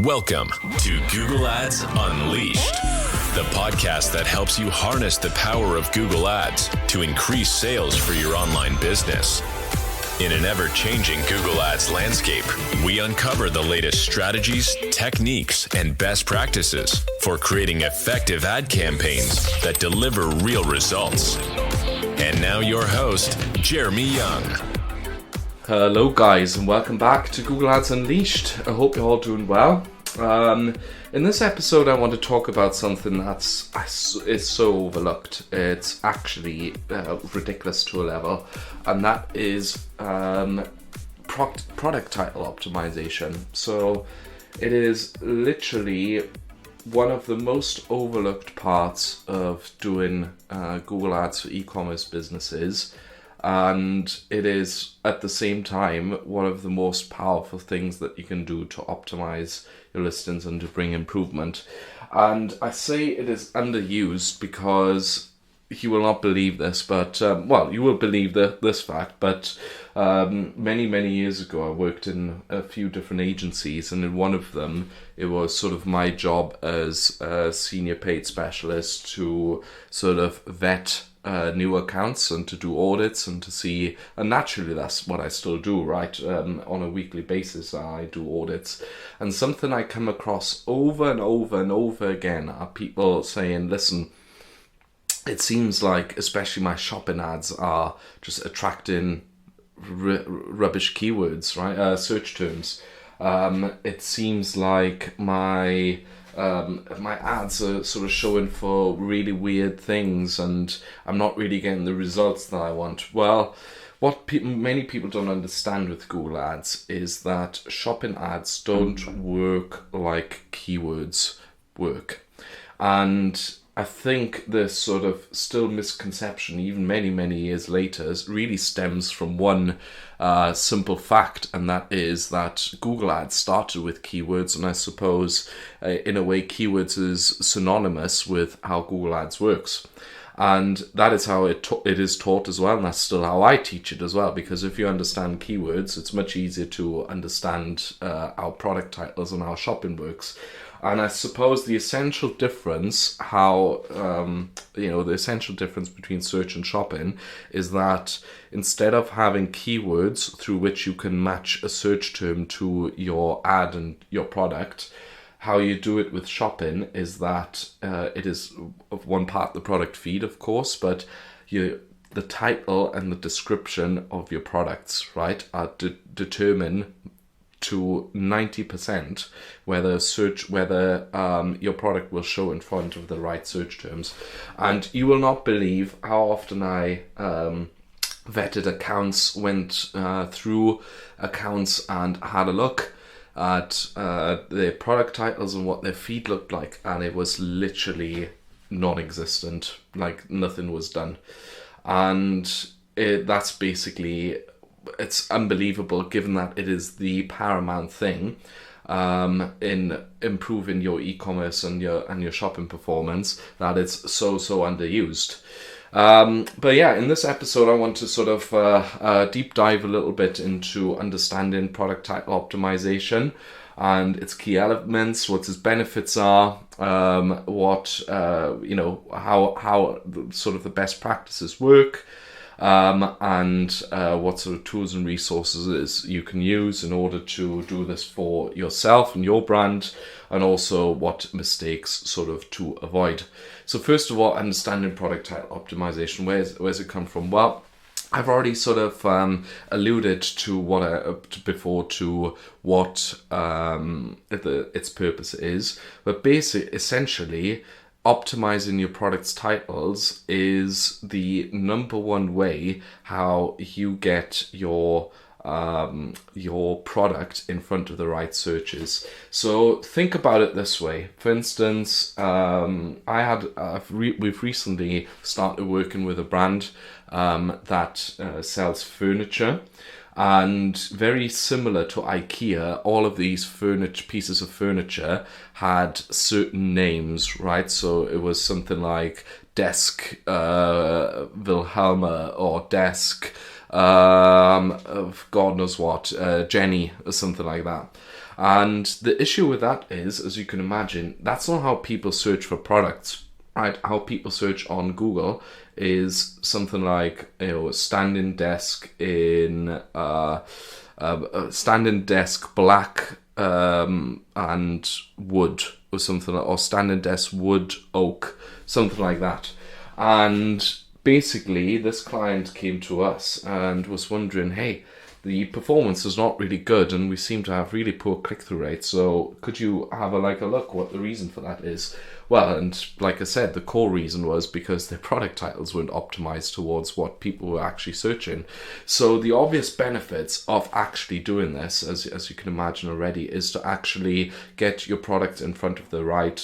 Welcome to Google Ads Unleashed, the podcast that helps you harness the power of Google Ads to increase sales for your online business. In an ever-changing Google Ads landscape, we uncover the latest strategies, techniques, and best practices for creating effective ad campaigns that deliver real results. And now your host, Jeremy Young. Hello guys, and welcome back to Google Ads Unleashed. I hope you're all doing well. In this episode I want to talk about something is so overlooked. It's actually ridiculous to a level, and that is product title optimization. So it is literally one of the most overlooked parts of doing Google Ads for e-commerce businesses. And it is at the same time one of the most powerful things that you can do to optimize your listings and to bring improvement. And I say it is underused because you will not believe this, but you will believe this fact, but many years ago I worked in a few different agencies, and in one of them it was sort of my job as a senior paid specialist to sort of vet new accounts and to do audits and to see, and naturally that's what I still do, right? On a weekly basis I do audits, and something I come across over and over again are people saying, listen, it seems like especially my shopping ads are just attracting rubbish keywords, right? Search terms. It seems like my ads are sort of showing for really weird things, and I'm not really getting the results that I want. Well, what many people don't understand with Google Ads is that shopping ads don't work like keywords work. And I think this sort of still misconception, even many years later, really stems from one simple fact, and that is that Google Ads started with keywords, and I suppose in a way keywords is synonymous with how Google Ads works. And that is how it is taught as well, and that's still how I teach it as well, because if you understand keywords, it's much easier to understand how product titles and how shopping works. And I suppose the essential difference, the essential difference between search and shopping is that instead of having keywords through which you can match a search term to your ad and your product, how you do it with shopping is that it is of one part the product feed, of course, but the title and the description of your products, right, are determine to 90% whether your product will show in front of the right search terms. And you will not believe how often I vetted accounts, went through accounts and had a look at their product titles and what their feed looked like, and it was literally non-existent, like nothing was done. And that's basically, it's unbelievable, given that it is the paramount thing in improving your e-commerce and your shopping performance, that it's so underused. But yeah, in this episode I want to sort of deep dive a little bit into understanding product title optimization and its key elements, what its benefits are, how sort of the best practices work, and what sort of tools and resources you can use in order to do this for yourself and your brand, and also what mistakes sort of to avoid. So first of all, understanding product title optimization. Where's it come from? Well, I've already sort of alluded to what its purpose is, but essentially optimizing your product's titles is the number one way how you get your product in front of the right searches. So think about it this way. For instance, we've recently started working with a brand that sells furniture. And very similar to IKEA, all of these pieces of furniture had certain names, right? So it was something like desk Wilhelma, or desk of God knows what, Jenny, or something like that. And the issue with that is, as you can imagine, that's not how people search for products, right? How people search on Google is something like, standing desk in standing desk black and wood or something, or standing desk wood oak, something like that. And basically this client came to us and was wondering, hey, the performance is not really good and we seem to have really poor click-through rates, so could you have a look what the reason for that is? Well, and like I said, the core reason was because their product titles weren't optimized towards what people were actually searching. So the obvious benefits of actually doing this, as you can imagine already, is to actually get your product in front of the right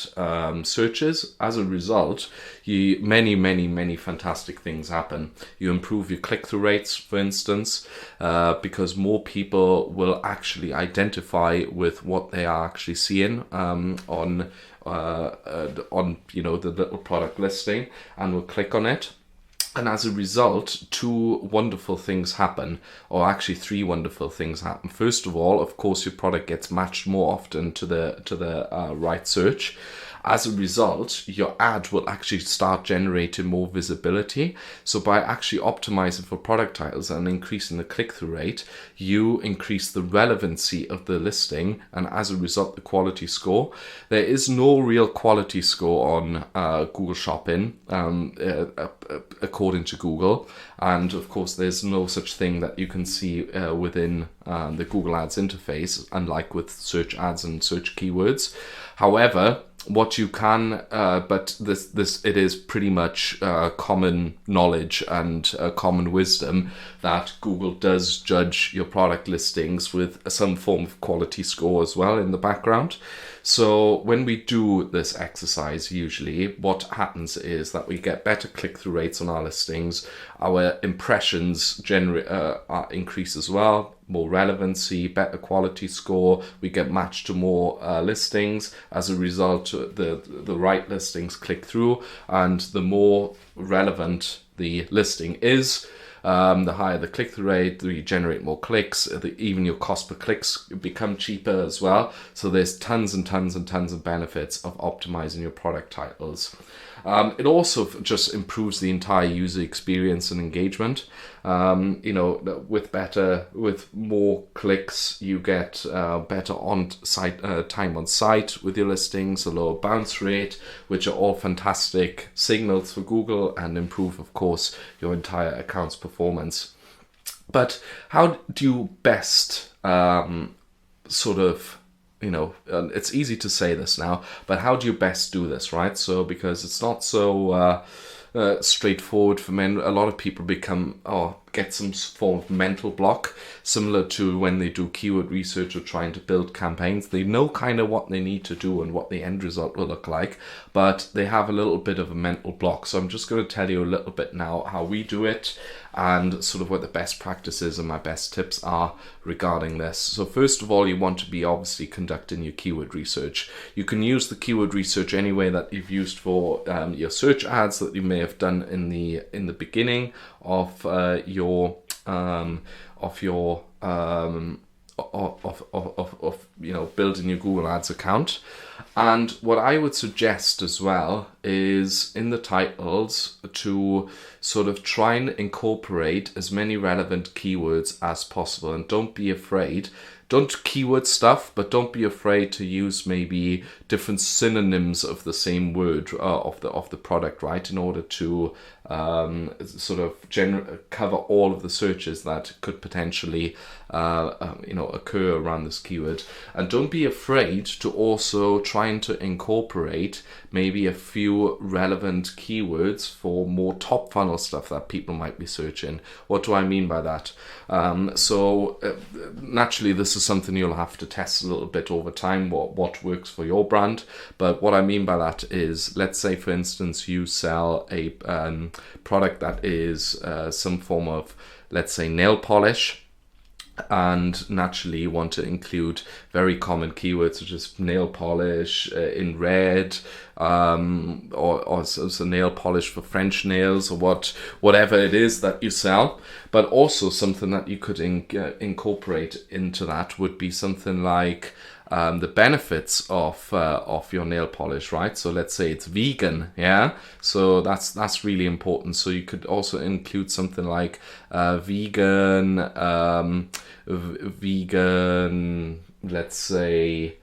searches. As a result, many fantastic things happen. You improve your click-through rates, for instance, because more people will actually identify with what they are actually seeing on the little product listing, and will click on it. And as a result, two wonderful things happen, or actually three wonderful things happen. First of all, of course, your product gets matched more often to the right search. As a result, your ad will actually start generating more visibility. So by actually optimizing for product titles and increasing the click-through rate, you increase the relevancy of the listing, and as a result, the quality score. There is no real quality score on Google Shopping, according to Google. And of course, there's no such thing that you can see within the Google Ads interface, unlike with search ads and search keywords. However, what you can, but it is pretty much common knowledge and common wisdom that Google does judge your product listings with some form of quality score as well in the background. So when we do this exercise, usually what happens is that we get better click-through rates on our listings. Our impressions increase as well, more relevancy, better quality score. We get matched to more listings. As a result, the right listings click through, and the more relevant the listing is, the higher the click-through rate, you generate more clicks, even your cost per clicks become cheaper as well. So there's tons and tons of benefits of optimizing your product titles. It also just improves the entire user experience and engagement. With more clicks, you get better on-site time on site with your listings, a lower bounce rate, which are all fantastic signals for Google and improve, of course, your entire account's performance. But how do you best it's easy to say this now, but how do you best do this, right? So because it's not so straightforward for men, a lot of people get some form of mental block, similar to when they do keyword research or trying to build campaigns. They know kind of what they need to do and what the end result will look like, but they have a little bit of a mental block. So I'm just going to tell you a little bit now how we do it and sort of what the best practices and my best tips are regarding this. So first of all, you want to be obviously conducting your keyword research. You can use the keyword research anyway that you've used for your search ads that you may have done in the beginning of building your Google Ads account. And what I would suggest as well is in the titles to sort of try and incorporate as many relevant keywords as possible, and don't be afraid. Don't keyword stuff, but don't be afraid to use maybe different synonyms of the same word of the product, right? In order to cover all of the searches that could potentially occur around this keyword. And don't be afraid to also trying to incorporate maybe a few relevant keywords for more top funnel stuff that people might be searching. What do I mean by that? Naturally, this is something you'll have to test a little bit over time, what works for your brand. But what I mean by that is, let's say, for instance, you sell a product that is some form of, let's say, nail polish, and naturally you want to include very common keywords such as nail polish in red, or so nail polish for French nails, or whatever it is that you sell. But also something that you could incorporate into that would be something like the benefits of your nail polish, right? So let's say it's vegan, yeah. So that's really important. So you could also include something like vegan, let's say,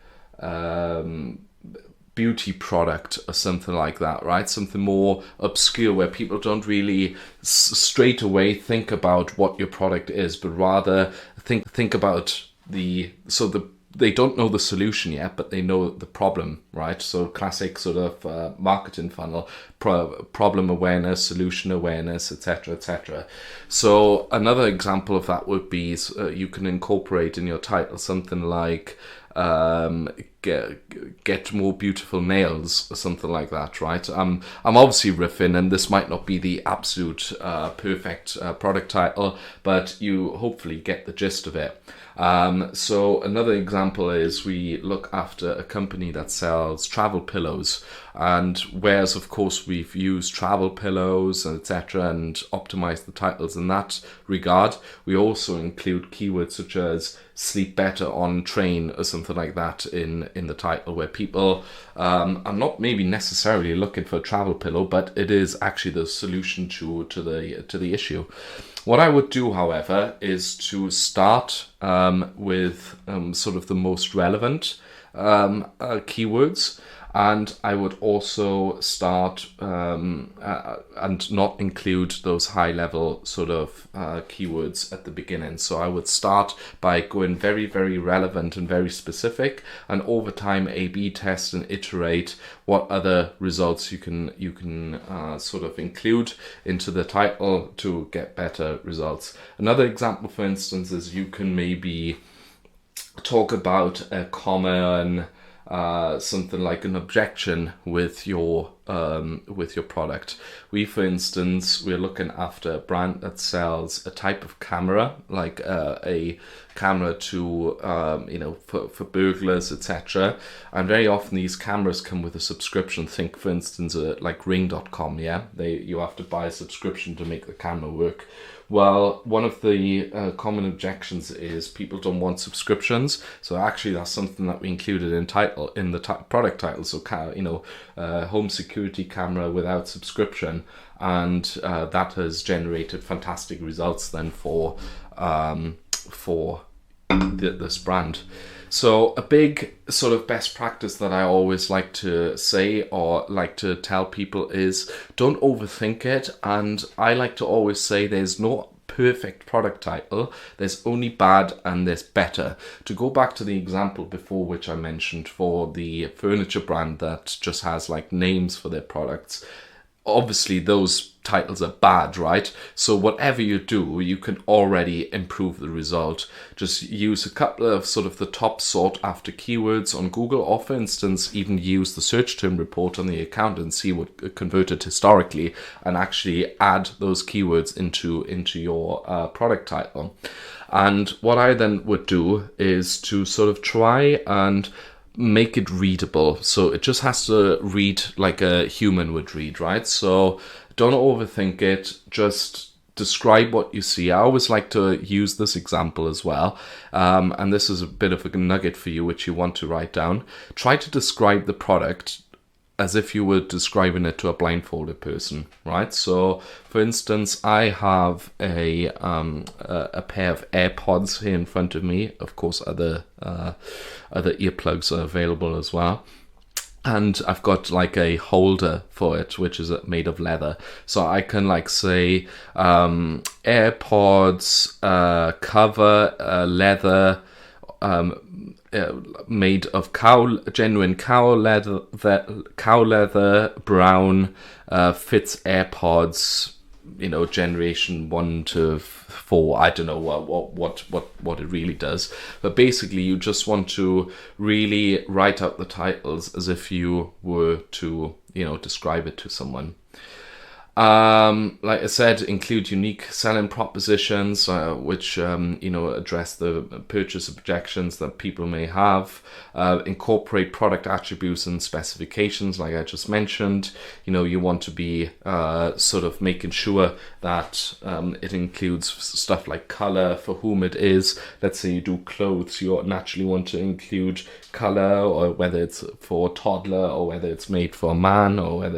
beauty product or something like that, right? Something more obscure where people don't really straight away think about what your product is, but rather think about they don't know the solution yet, but they know the problem, right? So classic sort of marketing funnel, problem awareness, solution awareness, etc., etc. So another example of that would be you can incorporate in your title something like get more beautiful nails or something like that, right? I'm obviously riffing, and this might not be the absolute perfect product title, but you hopefully get the gist of it. So another example is we look after a company that sells travel pillows, and whereas of course we've used travel pillows and etc. and optimized the titles in that regard, we also include keywords such as sleep better on train or something like that in the title, where people are not maybe necessarily looking for a travel pillow, but it is actually the solution to the issue. What I would do, however, is to start with sort of the most relevant keywords, and I would also start and not include those high level sort of keywords at the beginning. So I would start by going very, very relevant and very specific, and over time A/B test and iterate what other results you can sort of include into the title to get better results. Another example, for instance, is you can maybe talk about a common something like an objection with your product. For instance, we're looking after a brand that sells a type of camera, like a camera to for burglars, etc. And very often these cameras come with a subscription. Think, for instance, like ring.com. Yeah, you have to buy a subscription to make the camera work. Well, one of the common objections is people don't want subscriptions. So actually, that's something that we included in the product title. So home security camera without subscription, and that has generated fantastic results then for this brand. So a big sort of best practice that I always like to say or like to tell people is don't overthink it. And I like to always say there's no perfect product title, there's only bad and there's better. To go back to the example before which I mentioned for the furniture brand that just has like names for their products, obviously those titles are bad, right? So whatever you do, you can already improve the result. Just use a couple of sort of the top sought after keywords on Google, or for instance even use the search term report on the account and see what converted historically, and actually add those keywords into your product title. And what I then would do is to sort of try and make it readable. So it just has to read like a human would read, right? So don't overthink it, just describe what you see. I always like to use this example as well, and this is a bit of a nugget for you which you want to write down. Try to describe the product as if you were describing it to a blindfolded person, right? So for instance, I have a pair of AirPods here in front of me. Of course, other earplugs are available as well. And I've got like a holder for it, which is made of leather. So I can like say AirPods cover leather, made of genuine cow leather, brown, fits AirPods, generation 1 to 4. I don't know what it really does, but basically you just want to really write out the titles as if you were to describe it to someone. Like I said, include unique selling propositions, which address the purchase objections that people may have. Incorporate product attributes and specifications, like I just mentioned. You want to be sort of making sure that it includes stuff like color for whom it is. Let's say you do clothes, you naturally want to include color, or whether it's for a toddler, or whether it's made for a man, or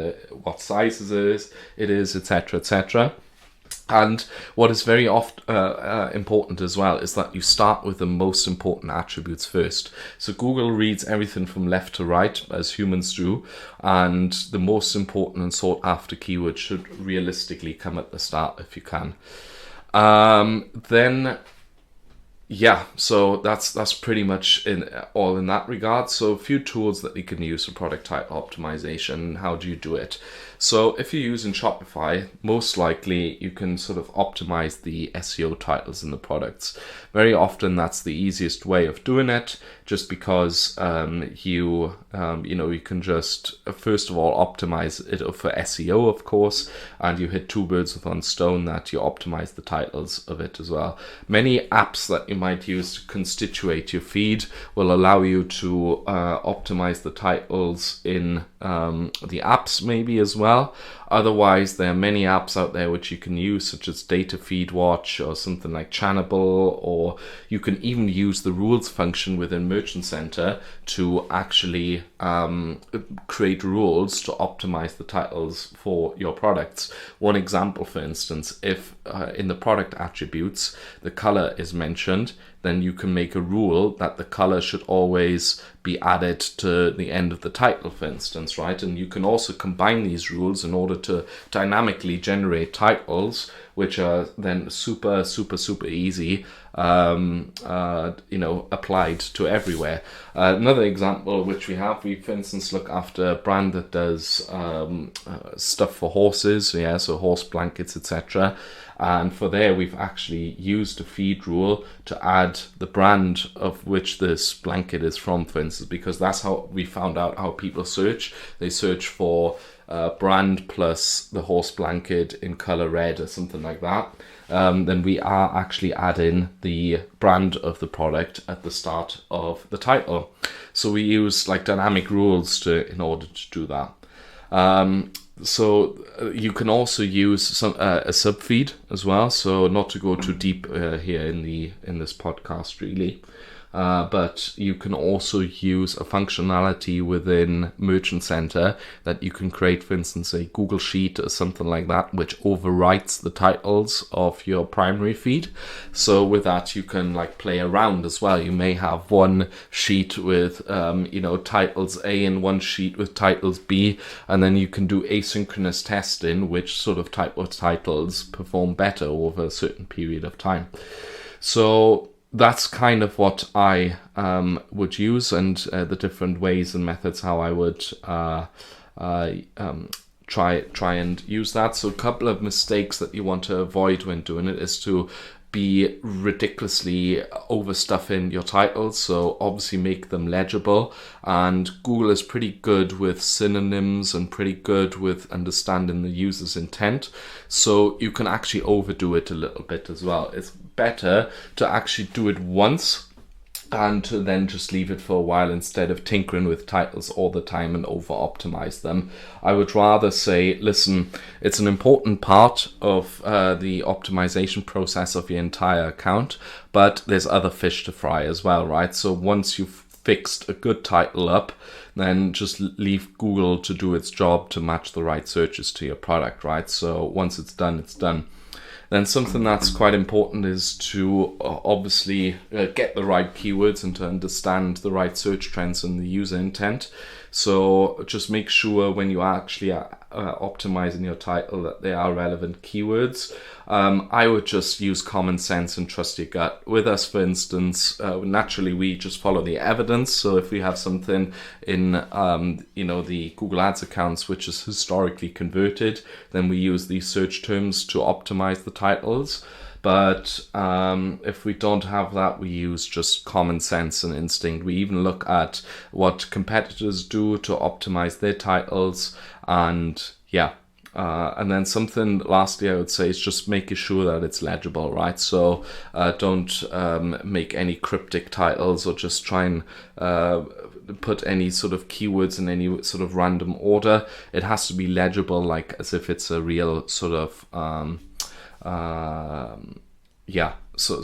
what sizes it is, etc., etc. And what is very important as well is that you start with the most important attributes first. So Google reads everything from left to right, as humans do, and the most important and sought after keywords should realistically come at the start if you can. So that's pretty much all in that regard. So a few tools that you can use for product title optimization. How do you do it? So if you're using Shopify, most likely you can sort of optimize the SEO titles in the products. Very often that's the easiest way of doing it, just because you can just first of all optimize it for SEO, of course, and you hit two birds with one stone, that you optimize the titles of it as well. Many apps that you might use to constitute your feed will allow you to optimize the titles in the apps maybe as well. Otherwise, there are many apps out there which you can use, such as Data Feed Watch or something like Actionable, or you can even use the rules function within Merchant Center to actually create rules to optimize the titles for your products. One example, for instance, if in the product attributes the color is mentioned, then you can make a rule that the color should always be added to the end of the title, for instance, right? And you can also combine these rules in order to dynamically generate titles, which are then super easy, applied to everywhere. Another example which we for instance, look after a brand that does stuff for horses, so horse blankets, etc. And for there, we've actually used a feed rule to add the brand of which this blanket is from, for instance, because that's how we found out how people search. They search for brand plus the horse blanket in color red or something like that. Then we are actually adding the brand of the product at the start of the title. So we use like dynamic rules in order to do that. So you can also use a subfeed as well. So not to go too deep here in this podcast really, but you can also use a functionality within Merchant Center that you can create, for instance, a Google Sheet or something like that, which overwrites the titles of your primary feed. So with that, you can like play around as well. You may have one sheet with titles A and one sheet with titles B, and then you can do asynchronous testing which sort of type of titles perform better over a certain period of time. So that's kind of what I would use, and the different ways and methods how I would try and use that. So a couple of mistakes that you want to avoid when doing it is to be ridiculously overstuffing your titles. So obviously make them legible, and Google is pretty good with synonyms and pretty good with understanding the user's intent. So you can actually overdo it a little bit as well. It's better to actually do it once and to then just leave it for a while instead of tinkering with titles all the time and over optimize them. I would rather say, listen, it's an important part of the optimization process of your entire account, but there's other fish to fry as well, right? So once you've fixed a good title up, then just leave Google to do its job to match the right searches to your product, right? So once it's done, it's done. Then something that's quite important is to obviously get the right keywords and to understand the right search trends and the user intent. So just make sure when you are actually optimizing your title that they are relevant keywords. I would just use common sense and trust your gut. With us, for instance, naturally we just follow the evidence. So if we have something in the Google Ads accounts which is historically converted, then we use these search terms to optimize the titles. But if we don't have that, we use just common sense and instinct. We even look at what competitors do to optimize their titles. And And then something lastly I would say is just making sure that it's legible, right? So don't make any cryptic titles, or just try and put any sort of keywords in any sort of random order. It has to be legible, like as if it's a real sort of so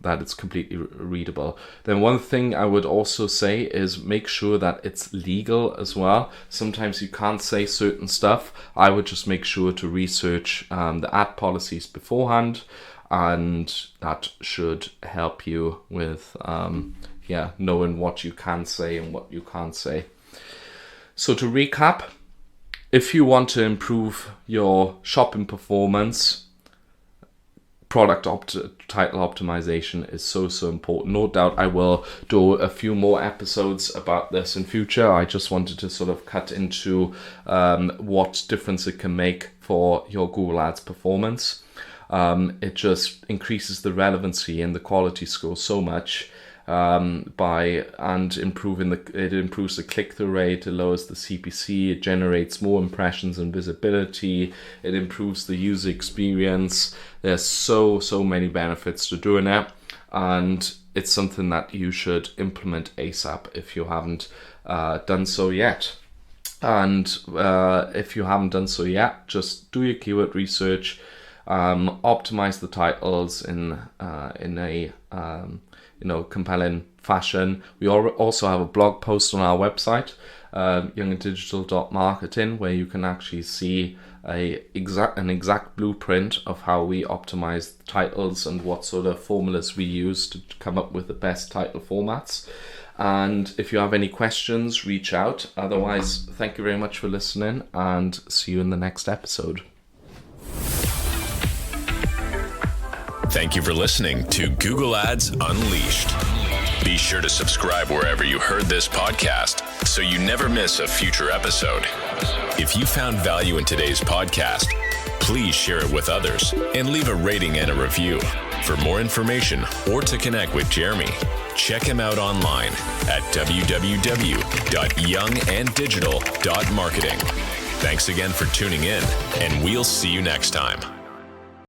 that it's completely readable. Then one thing I would also say is make sure that it's legal as well. Sometimes you can't say certain stuff. I would just make sure to research the ad policies beforehand, and that should help you with knowing what you can say and what you can't say. So to recap, if you want to improve your shopping performance, title optimization is so important. No doubt I will do a few more episodes about this in future. I just wanted to sort of cut into what difference it can make for your Google Ads performance. It just increases the relevancy and the quality score so much. It improves the click-through rate, it lowers the CPC, it generates more impressions and visibility, it improves the user experience. There's so many benefits to doing it, and it's something that you should implement ASAP if you haven't done so yet. And if you haven't done so yet, just do your keyword research, optimize the titles in a compelling fashion. We also have a blog post on our website, younganddigital.marketing, where you can actually see an exact blueprint of how we optimize titles and what sort of formulas we use to come up with the best title formats. And if you have any questions, reach out. Otherwise, thank you very much for listening, and see you in the next episode. Thank you for listening to Google Ads Unleashed. Be sure to subscribe wherever you heard this podcast so you never miss a future episode. If you found value in today's podcast, please share it with others and leave a rating and a review. For more information or to connect with Jeremy, check him out online at www.younganddigital.marketing. Thanks again for tuning in, and we'll see you next time.